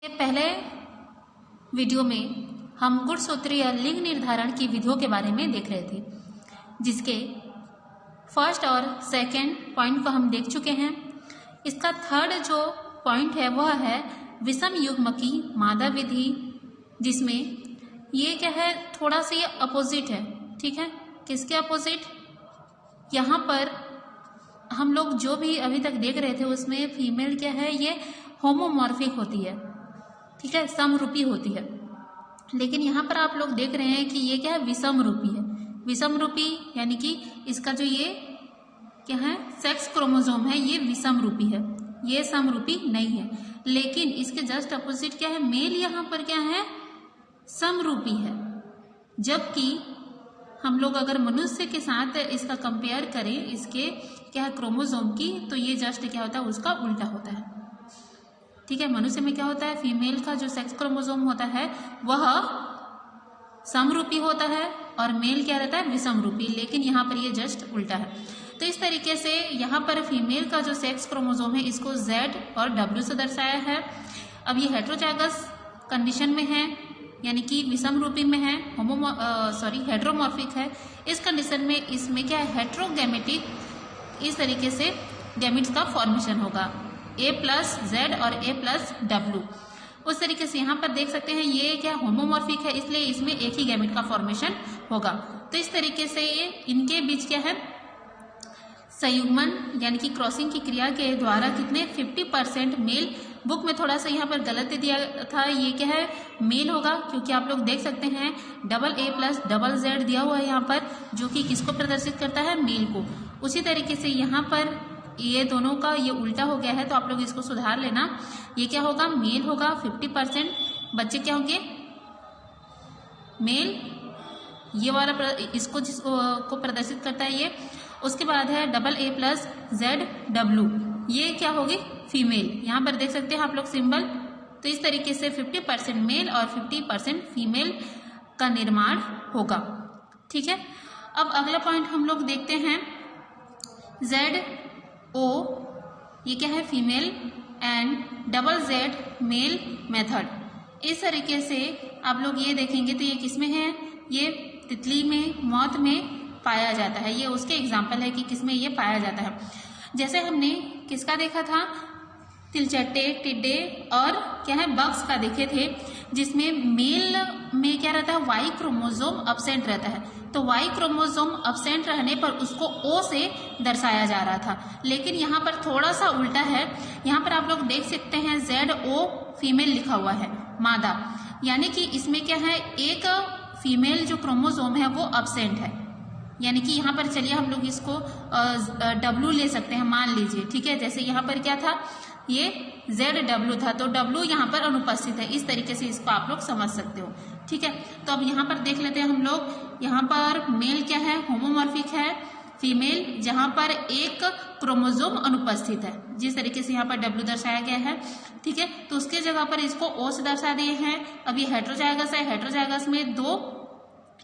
पहले वीडियो में हम गुणसूत्रीय लिंग निर्धारण की विधियों के बारे में देख रहे थे, जिसके फर्स्ट और सेकंड पॉइंट को हम देख चुके हैं। इसका थर्ड जो पॉइंट है वह है विषम युग्मकी मादा विधि, जिसमें ये क्या है, थोड़ा सा ये अपोजिट है। ठीक है, किसके अपोजिट? यहाँ पर हम लोग जो भी अभी तक देख रहे थे उसमें फीमेल क्या है, ये होमोमॉर्फिक होती है। ठीक है, समरूपी होती है। लेकिन यहाँ पर आप लोग देख रहे हैं कि ये क्या है, विषम रूपी है। विषम रूपी यानी कि इसका जो ये क्या है, सेक्स क्रोमोसोम है, ये विषम रूपी है, ये समरूपी नहीं है। लेकिन इसके जस्ट अपोजिट क्या है, मेल यहाँ पर क्या है, समरूपी है। जबकि हम लोग अगर मनुष्य के साथ इसका कंपेयर करें, इसके क्या है क्रोमोसोम की, तो ये जस्ट क्या होता है, उसका उल्टा होता है। ठीक है, मनुष्य में क्या होता है, फीमेल का जो सेक्स क्रोमोसोम होता है वह समरूपी होता है और मेल क्या रहता है, विषम रूपी। लेकिन यहाँ पर ये जस्ट उल्टा है। तो इस तरीके से यहाँ पर फीमेल का जो सेक्स क्रोमोसोम है इसको Z और W से दर्शाया है। अब ये हेट्रोजाइगस कंडीशन में है, यानी कि विषम रूपी में है, हेट्रोमॉर्फिक है। इस कंडीशन में इसमें क्या है, हेट्रोगैमेटिक, इस तरीके से गैमेट्स का फॉर्मेशन होगा, A+Z और A+W। उस तरीके से यहाँ पर देख सकते हैं ये क्या होमोमॉर्फिक है, इसलिए इसमें एक ही गैमेट का फॉर्मेशन होगा। तो इस तरीके से ये इनके बीच क्या है, संयुग्मन यानी कि क्रॉसिंग की क्रिया के द्वारा कितने 50% मेल। बुक में थोड़ा सा यहाँ पर गलत दिया था, ये क्या है, मेल होगा, क्योंकि आप लोग देख सकते हैं AA+Z दिया हुआ है यहाँ पर, जो कि किसको प्रदर्शित करता है, मेल को। उसी तरीके से यहाँ पर ये दोनों का ये उल्टा हो गया है, तो आप लोग इसको सुधार लेना। ये क्या होगा, मेल होगा 50%, बच्चे क्या होंगे, मेल, ये वाला इसको जिसको को प्रदर्शित करता है ये। उसके बाद है AA+ZW, ये क्या होगी, फीमेल। यहाँ पर देख सकते हैं आप लोग सिंबल। तो इस तरीके से 50% मेल और 50% फीमेल का निर्माण होगा। ठीक है, अब अगला पॉइंट हम लोग देखते हैं, ZO, ये क्या है, female, and ZZ male method. इस तरीके से आप लोग ये देखेंगे तो ये किसमें है, ये तितली में, मौत में पाया जाता है। ये उसके एग्जाम्पल है कि किसमें ये पाया जाता है। जैसे हमने किसका देखा था, तिलचट्टे, टिड्डे और क्या है, बग्स का देखे थे, जिसमें मेल में क्या रहता है, Y क्रोमोसोम अब्सेंट रहता है। तो Y क्रोमोसोम अब्सेंट रहने पर उसको O से दर्शाया जा रहा था। लेकिन यहाँ पर थोड़ा सा उल्टा है। यहाँ पर आप लोग देख सकते हैं ZO फीमेल लिखा हुआ है, मादा, यानी कि इसमें क्या है, एक फीमेल जो क्रोमोसोम है वो अब्सेंट है। यानी कि यहाँ पर चलिए हम लोग इसको W ले सकते हैं, मान लीजिए। ठीक है, जैसे यहाँ पर क्या था, ये ZW था, तो W यहाँ पर अनुपस्थित है। इस तरीके से इसको आप लोग समझ सकते हो। ठीक है, तो अब यहाँ पर देख लेते हैं हम लोग। यहाँ पर मेल क्या है, होमोमॉर्फिक है, फीमेल जहाँ पर एक क्रोमोसोम अनुपस्थित है, जिस तरीके से यहाँ पर W दर्शाया गया है। ठीक है, तो उसके जगह पर इसको O से दर्शा दिए हैं। अब ये हेट्रोजाइगस है, हेट्रोजाइगस में 2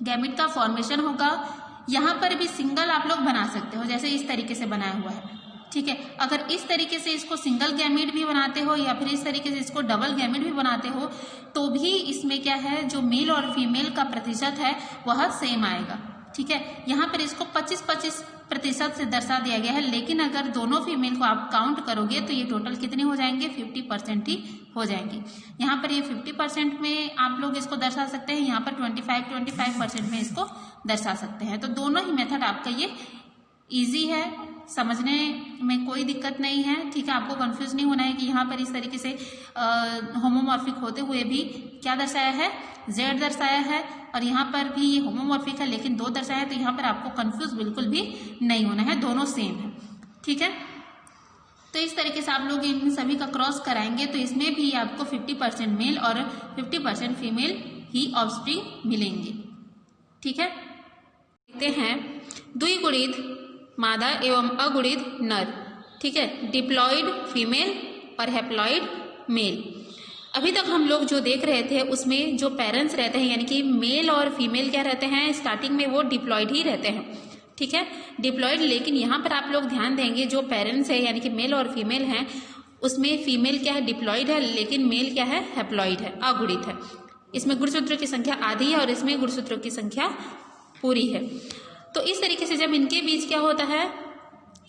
गैमेट का फॉर्मेशन होगा। यहाँ पर भी सिंगल आप लोग बना सकते हो, जैसे इस तरीके से बनाया हुआ है। ठीक है, अगर इस तरीके से इसको सिंगल गैमेट भी बनाते हो या फिर इस तरीके से इसको डबल गैमेट भी बनाते हो, तो भी इसमें क्या है, जो मेल और फीमेल का प्रतिशत है वह सेम आएगा। ठीक है, यहाँ पर इसको 25-25% से दर्शा दिया गया है। लेकिन अगर दोनों फीमेल को आप काउंट करोगे तो ये टोटल कितने हो जाएंगे, 50% ही हो जाएंगे। यहाँ पर ये 50% में आप लोग इसको दर्शा सकते हैं, यहाँ पर 25% में इसको दर्शा सकते हैं। तो दोनों ही मेथड आपका ये इजी है, समझने में कोई दिक्कत नहीं है। ठीक है, आपको कंफ्यूज नहीं होना है कि यहाँ पर इस तरीके से होमोमॉर्फिक होते हुए भी क्या दर्शाया है, Z दर्शाया है, और यहाँ पर भी ये होमोमॉर्फिक है लेकिन 2 दर्शाया है। तो यहाँ पर आपको कंफ्यूज बिल्कुल भी नहीं होना है, दोनों सेम है। ठीक है, तो इस तरीके से आप लोग इन सभी का क्रॉस कराएंगे तो इसमें भी आपको 50% मेल और 50% फीमेल ही ऑफस्प्रिंग मिलेंगे। ठीक है, देखते हैं द्विगुणित मादा एवं अगुणित नर। ठीक है, डिप्लॉइड फीमेल और हैप्लॉइड मेल। अभी तक हम लोग जो देख रहे थे उसमें जो पेरेंट्स रहते हैं, यानी कि मेल और फीमेल क्या रहते हैं, स्टार्टिंग में वो डिप्लॉइड ही रहते हैं। ठीक है, डिप्लॉइड। लेकिन यहाँ पर आप लोग ध्यान देंगे, जो पेरेंट्स है यानी कि मेल और फीमेल हैं, उसमें फीमेल क्या है, डिप्लॉइड है, लेकिन मेल क्या है, हैप्लॉइड है, अगुणित है। इसमें गुणसूत्रों की संख्या आधी है और इसमें गुणसूत्रों की संख्या पूरी है। तो इस तरीके से जब इनके बीच क्या होता है,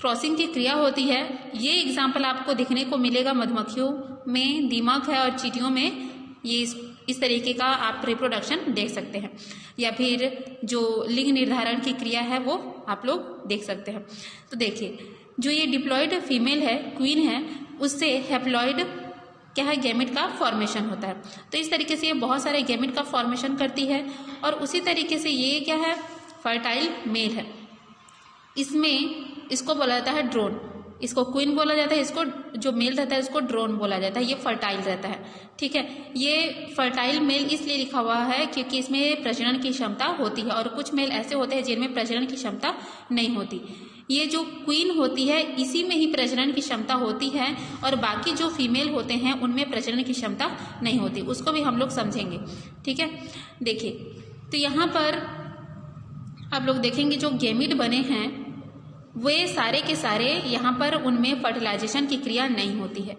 क्रॉसिंग की क्रिया होती है। ये एग्जाम्पल आपको देखने को मिलेगा मधुमक्खियों में, दीमक है, और चींटियों में ये इस तरीके का आप रिप्रोडक्शन देख सकते हैं। या फिर जो लिंग निर्धारण की क्रिया है वो आप लोग देख सकते हैं। तो देखिए, जो ये डिप्लॉइड फीमेल है, क्वीन है, उससे हैप्लॉइड क्या है, गैमेट का फॉर्मेशन होता है। तो इस तरीके से ये बहुत सारे गैमेट का फॉर्मेशन करती है। और उसी तरीके से ये क्या है, फर्टाइल मेल है। इसमें इसको बोला जाता है ड्रोन, इसको क्वीन बोला जाता है, इसको जो मेल रहता है उसको ड्रोन बोला जाता है। ये फर्टाइल रहता है, ठीक है। ये फर्टाइल मेल इसलिए लिखा हुआ है क्योंकि इसमें प्रजनन की क्षमता होती है, और कुछ मेल ऐसे होते हैं जिनमें प्रजनन की क्षमता नहीं होती। ये जो क्वीन होती है इसी में ही प्रजनन की क्षमता होती है, और बाकी जो फीमेल होते हैं उनमें प्रजनन की क्षमता नहीं होती। उसको भी हम लोग समझेंगे, ठीक है। देखिए, तो यहाँ पर आप लोग देखेंगे जो गैमीट बने हैं वे सारे के सारे यहाँ पर उनमें फर्टिलाइजेशन की क्रिया नहीं होती है।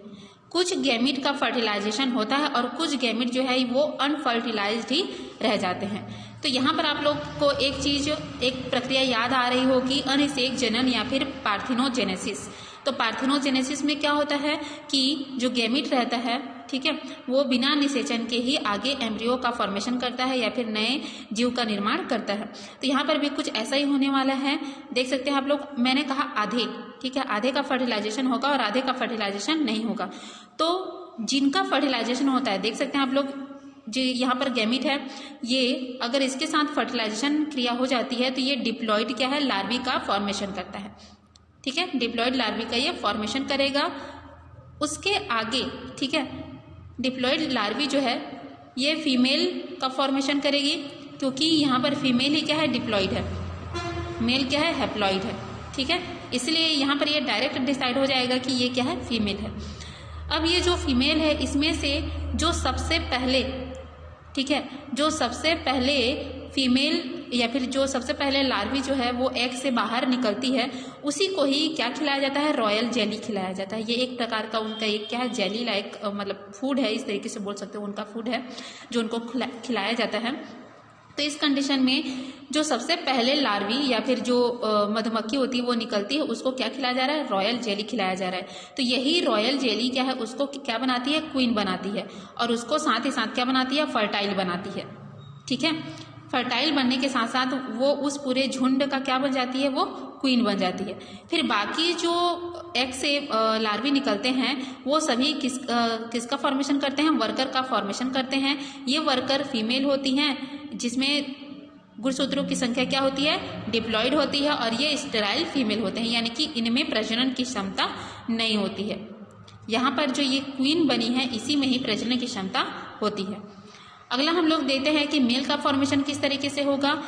कुछ गैमीट का फर्टिलाइजेशन होता है और कुछ गैमीट जो है वो अनफर्टिलाइज्ड ही रह जाते हैं। तो यहाँ पर आप लोग को एक प्रक्रिया याद आ रही होगी, अनिषेक जनन या फिर पार्थिनोजेनेसिस। तो पार्थिनोजेनेसिस में क्या होता है कि जो गैमीट रहता है, ठीक है, वो बिना निषेचन के ही आगे एम्ब्रियो का फॉर्मेशन करता है या फिर नए जीव का निर्माण करता है। तो यहाँ पर भी कुछ ऐसा ही होने वाला है। देख सकते हैं आप लोग, मैंने कहा आधे, ठीक है, आधे का फर्टिलाइजेशन होगा और आधे का फर्टिलाइजेशन नहीं होगा। तो जिनका फर्टिलाइजेशन होता है, देख सकते हैं आप लोग, जो यहाँ पर गैमीट है, ये अगर इसके साथ फर्टिलाइजेशन क्रिया हो जाती है तो ये डिप्लॉइड क्या है, लार्वी का फॉर्मेशन करता है, ठीक है। डिप्लॉइड लार्वी का ये फॉर्मेशन करेगा। उसके आगे, ठीक है, डिप्लॉइड लार्वी जो है ये फीमेल का फॉर्मेशन करेगी, क्योंकि यहाँ पर फीमेल ही क्या है, डिप्लॉइड है, मेल क्या है, हैप्लॉइड है, ठीक है। इसलिए यहाँ पर ये डायरेक्ट डिसाइड हो जाएगा कि ये क्या है, फीमेल है। अब ये जो फीमेल है इसमें से जो सबसे पहले, ठीक है, जो सबसे पहले फीमेल या फिर जो सबसे पहले लार्वी जो है वो एग से बाहर निकलती है, उसी को ही क्या खिलाया जाता है, रॉयल जेली खिलाया जाता है। ये एक प्रकार का उनका एक क्या है, जेली लाइक मतलब फूड है, इस तरीके से बोल सकते हो, उनका फूड है जो उनको खिलाया जाता है। तो इस कंडीशन में जो सबसे पहले लार्वी या फिर जो मधुमक्खी होती है वो निकलती है, उसको क्या खिलाया जा रहा है, रॉयल जेली खिलाया जा रहा है। तो यही रॉयल जेली क्या है, उसको क्या बनाती है, क्वीन बनाती है, और उसको साथ ही साथ क्या बनाती है, फर्टाइल बनाती है, ठीक है। फर्टाइल बनने के साथ साथ वो उस पूरे झुंड का क्या बन जाती है, वो क्वीन बन जाती है। फिर बाकी जो एग से लार्वी निकलते हैं वो सभी किसका फॉर्मेशन करते हैं, वर्कर का फॉर्मेशन करते हैं। ये वर्कर फीमेल होती हैं जिसमें गुणसूत्रों की संख्या क्या होती है, डिप्लॉइड होती है, और ये स्टेराइल फीमेल होते हैं, यानी कि इनमें प्रजनन की क्षमता नहीं होती है। यहाँ पर जो ये क्वीन बनी है इसी में ही प्रजनन की क्षमता होती है। अगला हम लोग देते हैं कि मेल का फॉर्मेशन किस तरीके से होगा।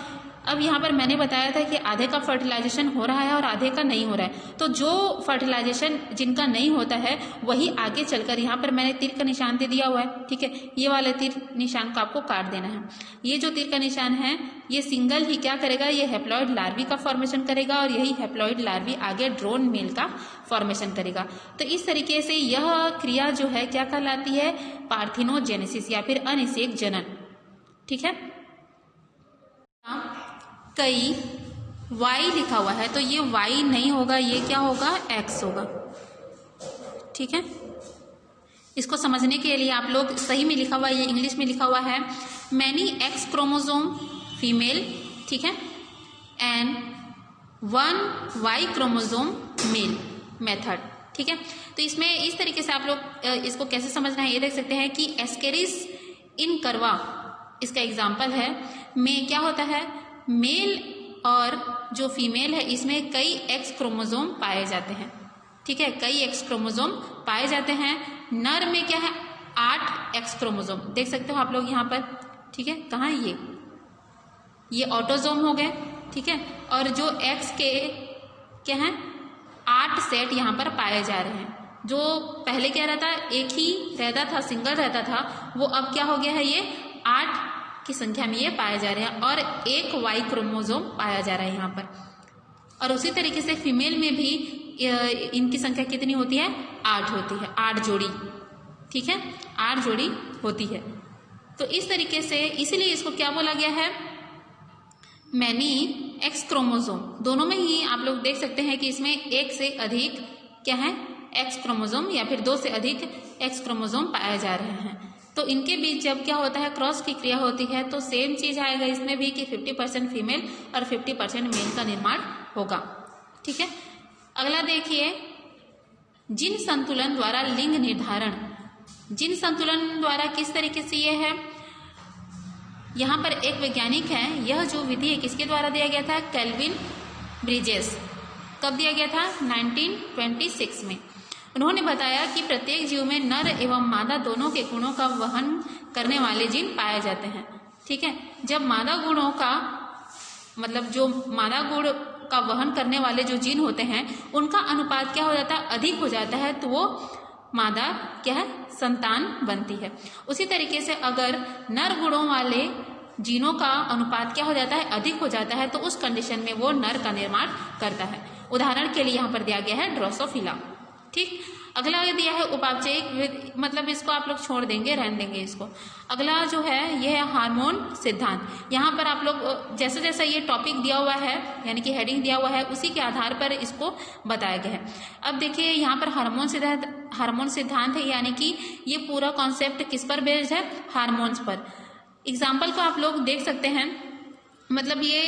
अब यहाँ पर मैंने बताया था कि आधे का फर्टिलाइजेशन हो रहा है और आधे का नहीं हो रहा है। तो जो फर्टिलाइजेशन जिनका नहीं होता है वही आगे चलकर, यहाँ पर मैंने तीर का निशान दे दिया हुआ है, ठीक है, ये वाले तीर निशान को आपको काट देना है। ये जो तीर का निशान है ये सिंगल ही क्या करेगा, ये हैप्लॉइड लार्वी का फॉर्मेशन करेगा, और यही हैप्लॉइड लार्वी आगे ड्रोन मेल का फॉर्मेशन करेगा। तो इस तरीके से यह क्रिया जो है क्या कहलाती है, पार्थिनोजेनेसिस या फिर अनिषेक जनन, ठीक है। कई y लिखा हुआ है तो ये y नहीं होगा, ये क्या होगा, x होगा, ठीक है। इसको समझने के लिए आप लोग, सही में लिखा हुआ है, ये इंग्लिश में लिखा हुआ है मैनी एक्स क्रोमोसोम फीमेल, ठीक है, and 1 y chromosome male method, ठीक है। तो इसमें इस तरीके से आप लोग इसको कैसे समझना है ये देख सकते हैं कि एस्केरिस इन करवा इसका एग्जाम्पल है। में क्या होता है, मेल और जो फीमेल है इसमें कई एक्स क्रोमोसोम पाए जाते हैं, ठीक है, कई एक्स क्रोमोसोम पाए जाते हैं। नर में क्या है, 8 एक्स क्रोमोसोम देख सकते हो आप लोग यहाँ पर, ठीक है। कहाँ है ये ऑटोसोम हो गए, ठीक है, और जो एक्स के क्या है 8 सेट यहाँ पर पाए जा रहे हैं। जो पहले क्या रहता, एक ही रहता था, सिंगल रहता था, वो अब क्या हो गया है, ये 8 की संख्या में ये पाए जा रहे हैं, और एक वाई क्रोमोसोम पाया जा रहा है यहाँ पर। और उसी तरीके से फीमेल में भी इनकी संख्या कितनी होती है? 8 होती है, 8 जोड़ी, ठीक है, 8 जोड़ी होती है। तो इस तरीके से इसीलिए इसको क्या बोला गया है? Many x chromosome. दोनों में ही आप लोग देख सकते हैं कि इसमें एक से अधिक क्या है? एक्स क्रोमोसोम या फिर 2 से अधिक एक्स क्रोमोसोम पाए जा रहे हैं। तो इनके बीच जब क्या होता है? क्रॉस की क्रिया होती है तो सेम चीज आएगा इसमें भी कि 50% फीमेल और 50% मेल का निर्माण होगा, ठीक है। अगला देखिए, जीन संतुलन द्वारा लिंग निर्धारण। जीन संतुलन द्वारा किस तरीके से ये है? यहाँ पर एक वैज्ञानिक है, यह जो विधि है किसके द्वारा दिया गया था? Kelvin bridges. कब दिया गया था? 1926 में। उन्होंने बताया कि प्रत्येक जीव में नर एवं मादा दोनों के गुणों का वहन करने वाले जीन पाए जाते हैं, ठीक है। जब मादा गुणों का मतलब जो मादा गुण का वहन करने वाले जो जीन होते हैं उनका अनुपात क्या हो जाता है? अधिक हो जाता है, तो वो मादा क्या है? संतान बनती है। उसी तरीके से अगर नर गुणों वाले जीनों का अनुपात क्या हो जाता है? अधिक हो जाता है, तो उस कंडीशन में वो नर का निर्माण करता है। उदाहरण के लिए यहाँ पर दिया गया है ड्रोसोफिला, ठीक। अगला दिया है उपापचयिक, मतलब इसको आप लोग छोड़ देंगे, रहने देंगे इसको। अगला जो है यह है हार्मोन सिद्धांत। यहाँ पर आप लोग जैसे जैसा ये टॉपिक दिया हुआ है यानी कि हेडिंग दिया हुआ है उसी के आधार पर इसको बताया गया है। अब देखिए यहाँ पर हार्मोन सिद्धांत है, यानी कि ये पूरा कॉन्सेप्ट किस पर बेस्ड है? हार्मोन्स पर। एग्जाम्पल को आप लोग देख सकते हैं, मतलब ये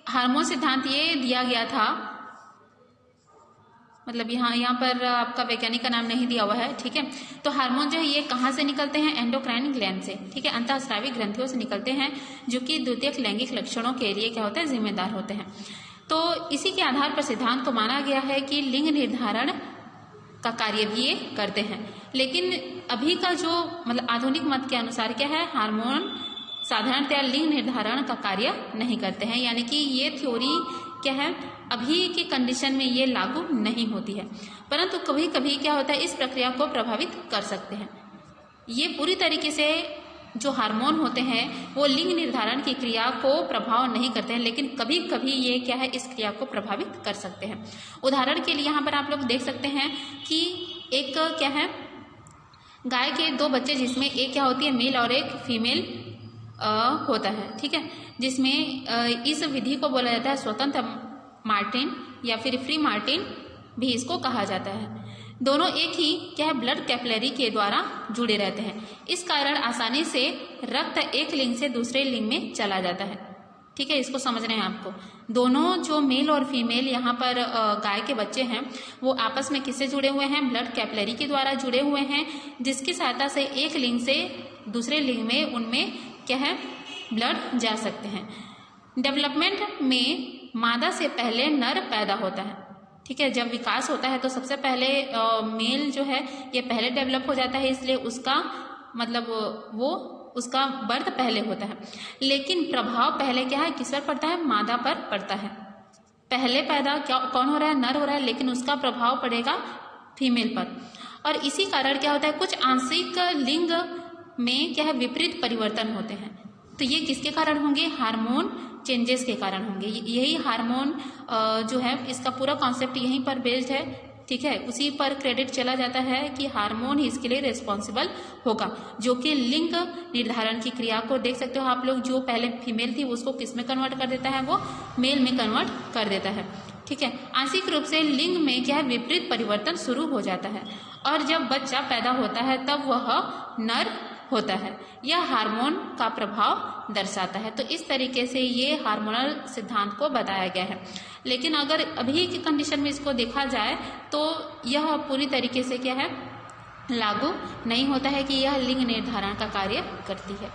हार्मोन सिद्धांत ये दिया गया था, मतलब यहाँ पर आपका वैज्ञानिक का नाम नहीं दिया हुआ है, ठीक है। तो हार्मोन जो है ये कहाँ से निकलते हैं? एंडोक्राइन ग्लैंड से, ठीक है, अंतःस्रावी ग्रंथियों से निकलते हैं, जो कि द्वितीयक लैंगिक लक्षणों के लिए क्या होते हैं? जिम्मेदार होते हैं। तो इसी के आधार पर सिद्धांत को माना गया है कि लिंग निर्धारण का कार्य भी ये करते हैं। लेकिन अभी का जो मतलब आधुनिक मत के अनुसार क्या है? हार्मोन साधारणतया लिंग निर्धारण का कार्य नहीं करते हैं, यानी कि ये थ्योरी क्या है? अभी के कंडीशन में ये लागू नहीं होती है, परंतु कभी कभी क्या होता है? इस प्रक्रिया को प्रभावित कर सकते हैं। ये पूरी तरीके से जो हार्मोन होते हैं वो लिंग निर्धारण की क्रिया को प्रभाव नहीं करते हैं, लेकिन कभी कभी ये क्या है? इस क्रिया को प्रभावित कर सकते हैं। उदाहरण के लिए यहाँ पर आप लोग देख सकते हैं कि एक क्या है? गाय के 2 बच्चे, जिसमें एक क्या होती है? मेल और एक फीमेल होता है, ठीक है, जिसमें इस विधि को बोला जाता है स्वतंत्र मार्टिन या फिर फ्री मार्टिन भी इसको कहा जाता है। दोनों एक ही क्या है? ब्लड कैपिलरी के द्वारा जुड़े रहते हैं। इस कारण आसानी से रक्त एक लिंग से दूसरे लिंग में चला जाता है, ठीक है। इसको समझ रहे हैं आपको? दोनों जो मेल और फीमेल यहाँ पर गाय के बच्चे हैं वो आपस में किससे जुड़े हुए हैं? ब्लड कैपिलरी के द्वारा जुड़े हुए हैं, जिसकी सहायता से एक लिंग से दूसरे लिंग में उनमें क्या है? ब्लड जा सकते हैं। डेवलपमेंट में मादा से पहले नर पैदा होता है, ठीक है। जब विकास होता है तो सबसे पहले मेल जो है ये पहले डेवलप हो जाता है, इसलिए उसका मतलब वो उसका बर्थ पहले होता है। लेकिन प्रभाव पहले क्या है? किस पर पड़ता है? मादा पर पड़ता है। पहले पैदा क्या कौन हो रहा है? नर हो रहा है, लेकिन उसका प्रभाव पड़ेगा फीमेल पर। और इसी कारण क्या होता है? कुछ आंशिक लिंग में क्या है? विपरीत परिवर्तन होते हैं। तो ये किसके कारण होंगे? हार्मोन चेंजेस के कारण होंगे। यही हार्मोन जो है इसका पूरा कॉन्सेप्ट यहीं पर बेस्ड है, ठीक है। उसी पर क्रेडिट चला जाता है कि हार्मोन ही इसके लिए रिस्पॉन्सिबल होगा, जो कि लिंग निर्धारण की क्रिया को देख सकते हो आप लोग। जो पहले फीमेल थी उसको किस में कन्वर्ट कर देता है? वो मेल में कन्वर्ट कर देता है, ठीक है। आंशिक रूप से लिंग में क्या है? विपरीत परिवर्तन शुरू हो जाता है, और जब बच्चा पैदा होता है तब वह नर होता है। यह हार्मोन का प्रभाव दर्शाता है। तो इस तरीके से ये हार्मोनल सिद्धांत को बताया गया है। लेकिन अगर अभी की कंडीशन में इसको देखा जाए तो यह पूरी तरीके से क्या है? लागू नहीं होता है कि यह लिंग निर्धारण का कार्य करती है।